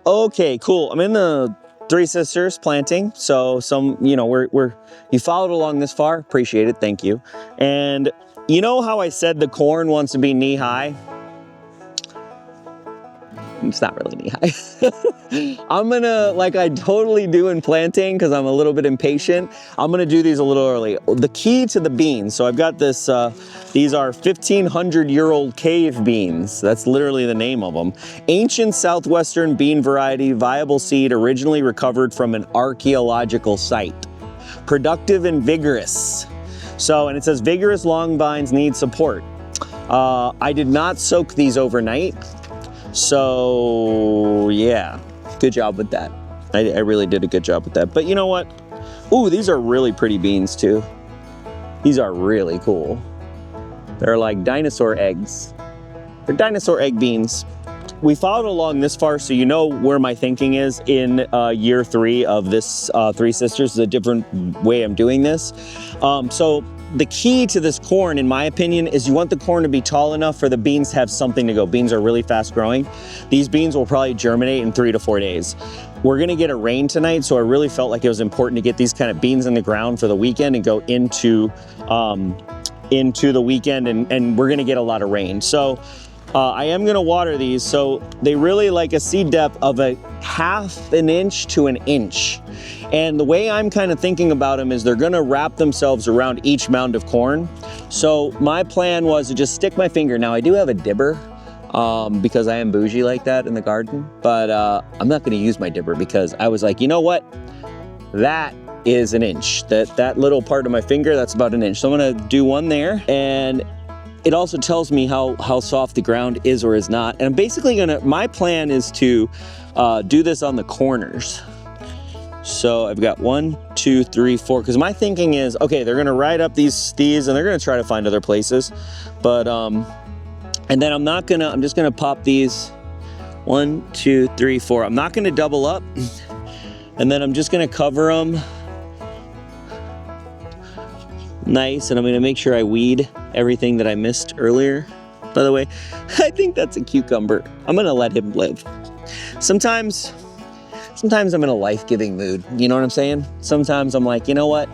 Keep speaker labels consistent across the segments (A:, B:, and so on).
A: Okay, cool. I'm in the Three Sisters planting. So you followed along this far. Appreciate it. Thank you. And you know how I said the corn wants to be knee high? It's not really knee high. I'm gonna, like I totally do in planting because I'm a little bit impatient, I'm gonna do these a little early. The key to the beans, so I've got this, these are 1,500-year-old cave beans. That's literally the name of them. Ancient southwestern bean variety, viable seed, originally recovered from an archaeological site. Productive and vigorous. So, and it says vigorous long vines need support. I did not soak these overnight. So yeah, good job with that. I really did a good job with that. But you know what? Ooh, these are really pretty beans too. These are really cool. They're like dinosaur eggs. They're dinosaur egg beans. We followed along this far, so you know where my thinking is in year 3 of this Three Sisters. Is a different way I'm doing this. So the key to this corn, in my opinion, is you want the corn to be tall enough for the beans to have something to go. Beans are really fast growing. These beans will probably germinate in 3 to 4 days. We're gonna get a rain tonight, so I really felt like it was important to get these kind of beans in the ground for the weekend and go into the weekend, and we're gonna get a lot of rain. So I am gonna water these, so they really like a seed depth of a 1/2 inch to 1 inch. And the way I'm kind of thinking about them is they're gonna wrap themselves around each mound of corn. So my plan was to just stick my finger. Now I do have a dibber because I am bougie like that in the garden, but I'm not gonna use my dibber because I was like, you know what? That is 1 inch. That little part of my finger, that's about 1 inch. So I'm gonna do one there, and it also tells me how soft the ground is or is not. And I'm basically my plan is to do this on the corners. So I've got 1, 2, 3, 4, because my thinking is, okay, they're gonna ride up these and they're gonna try to find other places. But, and then I'm just gonna pop these 1, 2, 3, 4. I'm not gonna double up. And then I'm just gonna cover them nice, and I'm gonna make sure I weed everything that I missed earlier. By the way, I think that's a cucumber. I'm gonna let him live. Sometimes I'm in a life-giving mood, you know what I'm saying? Sometimes I'm like, you know what?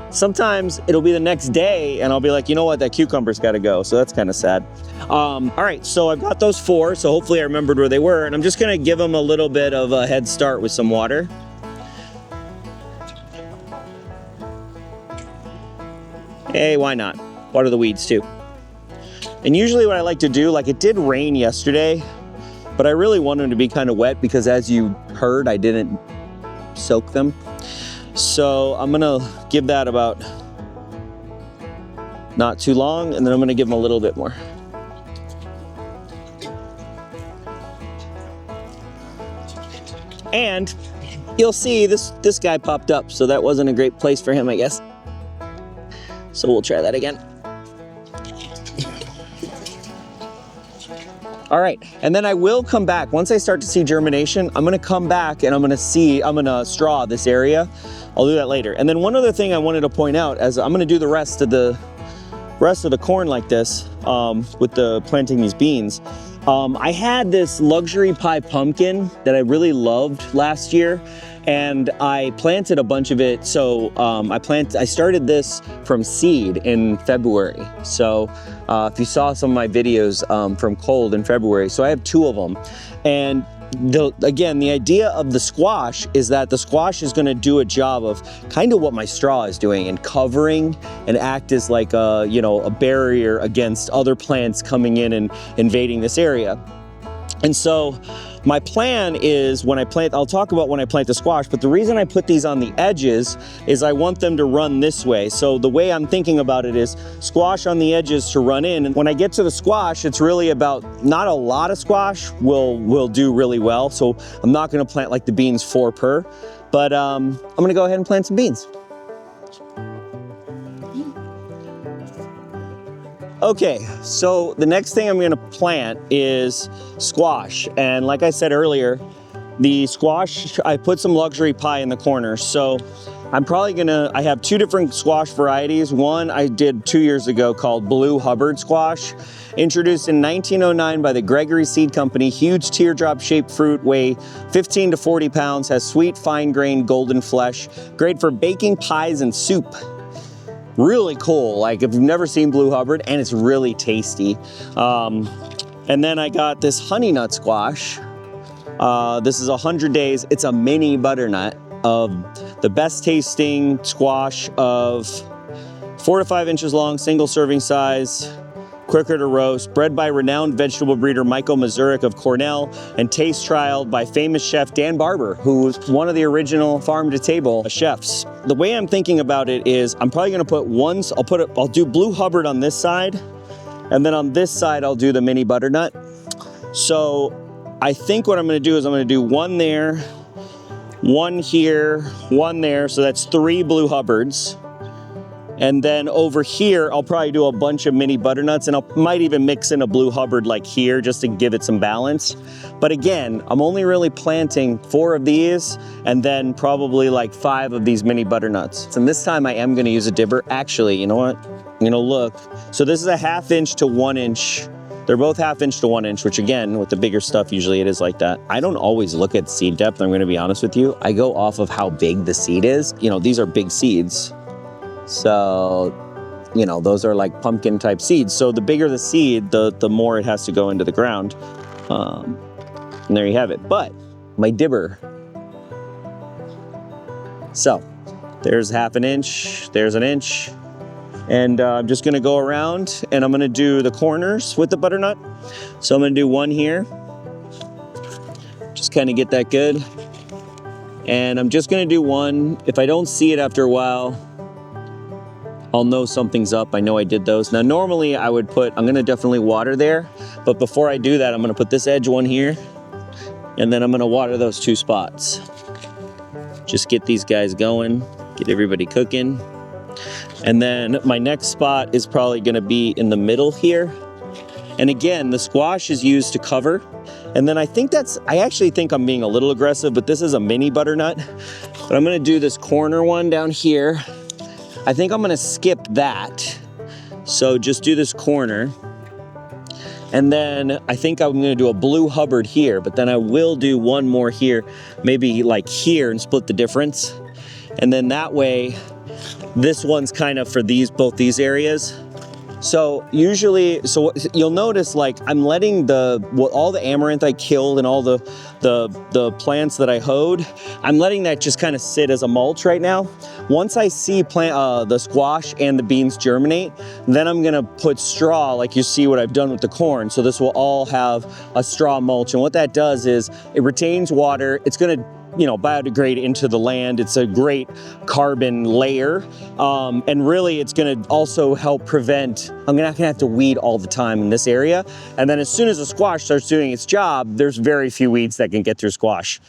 A: Sometimes it'll be the next day and I'll be like, you know what, that cucumber's gotta go. So that's kind of sad. All right, so I've got those 4, so hopefully I remembered where they were, and I'm just gonna give them a little bit of a head start with some water. Hey, why not? Water the weeds too. And usually what I like to do, like it did rain yesterday, but I really want them to be kind of wet because as you heard, I didn't soak them. So I'm gonna give that about not too long, and then I'm gonna give them a little bit more. And you'll see this guy popped up, so that wasn't a great place for him, I guess. So we'll try that again. All right, and then I will come back. Once I start to see germination, I'm gonna come back and I'm gonna straw this area. I'll do that later. And then one other thing I wanted to point out, as I'm gonna do the rest of the corn like this, with the planting these beans. I had this luxury pie pumpkin that I really loved last year, and I planted a bunch of it. So I started this from seed in February. So if you saw some of my videos from cold in February, so I have 2 of them. And again, the idea of the squash is that the squash is gonna do a job of kind of what my straw is doing and covering and act as like a barrier against other plants coming in and invading this area. And so my plan is I'll talk about when I plant the squash, but the reason I put these on the edges is I want them to run this way. So the way I'm thinking about it is squash on the edges to run in. And when I get to the squash, it's really about not a lot of squash will do really well. So I'm not gonna plant like the beans 4 per, but I'm gonna go ahead and plant some beans. Okay, so the next thing I'm gonna plant is squash. And like I said earlier, the squash, I put some luxury pie in the corner. So I have two different squash varieties. One I did 2 years ago called Blue Hubbard squash. Introduced in 1909 by the Gregory Seed Company, huge teardrop-shaped fruit, weigh 15 to 40 pounds, has sweet, fine-grained, golden flesh, great for baking, pies, and soup. Really cool, like if you've never seen Blue Hubbard, and it's really tasty. And then I got this Honeynut squash. This is 100 days. It's a mini butternut of the best tasting squash of 4 to 5 inches long, single serving size, quicker to roast, bred by renowned vegetable breeder Michael Mazurek of Cornell, and taste trialed by famous chef Dan Barber, who was one of the original farm to table chefs. The way I'm thinking about it is I'm probably gonna put I'll do Blue Hubbard on this side, and then on this side I'll do the mini butternut. So I think what I'm gonna do is I'm gonna do one there, one here, one there, so that's 3 Blue Hubbards. And then over here, I'll probably do a bunch of mini butternuts, and I might even mix in a Blue Hubbard like here just to give it some balance. But again, I'm only really planting 4 of these and then probably like 5 of these mini butternuts. And this time I am gonna use a dibber. Actually, you know what? I'm gonna look. So this is a 1/2 inch to 1 inch. They're both 1/2 inch to 1 inch, which again, with the bigger stuff, usually it is like that. I don't always look at seed depth, I'm gonna be honest with you. I go off of how big the seed is. You know, these are big seeds. So, you know, those are like pumpkin type seeds. So the bigger the seed, the more it has to go into the ground. And there you have it. But my dibber. So there's 1/2 inch, there's 1 inch. And I'm just gonna go around and I'm gonna do the corners with the butternut. So I'm gonna do one here. Just kind of get that good. And I'm just gonna do one. If I don't see it after a while, I'll know something's up. I know I did those. Now normally I'm gonna definitely water there, but before I do that, I'm gonna put this edge one here, and then I'm gonna water those 2 spots. Just get these guys going, get everybody cooking. And then my next spot is probably gonna be in the middle here. And again, the squash is used to cover. And then I actually think I'm being a little aggressive, but this is a mini butternut. But I'm gonna do this corner one down here. I think I'm gonna skip that. So just do this corner. And then I think I'm gonna do a Blue Hubbard here, but then I will do one more here, maybe like here, and split the difference. And then that way, this one's kind of for both these areas. So usually, you'll notice like I'm letting all the amaranth I killed and all the plants that I hoed, I'm letting that just kind of sit as a mulch right now. Once I see the squash and the beans germinate, then I'm gonna put straw, like you see what I've done with the corn. So this will all have a straw mulch, and what that does is it retains water. It's gonna biodegrade into the land. It's a great carbon layer. And really it's gonna also help prevent, I'm not gonna have to weed all the time in this area. And then as soon as the squash starts doing its job, there's very few weeds that can get through squash.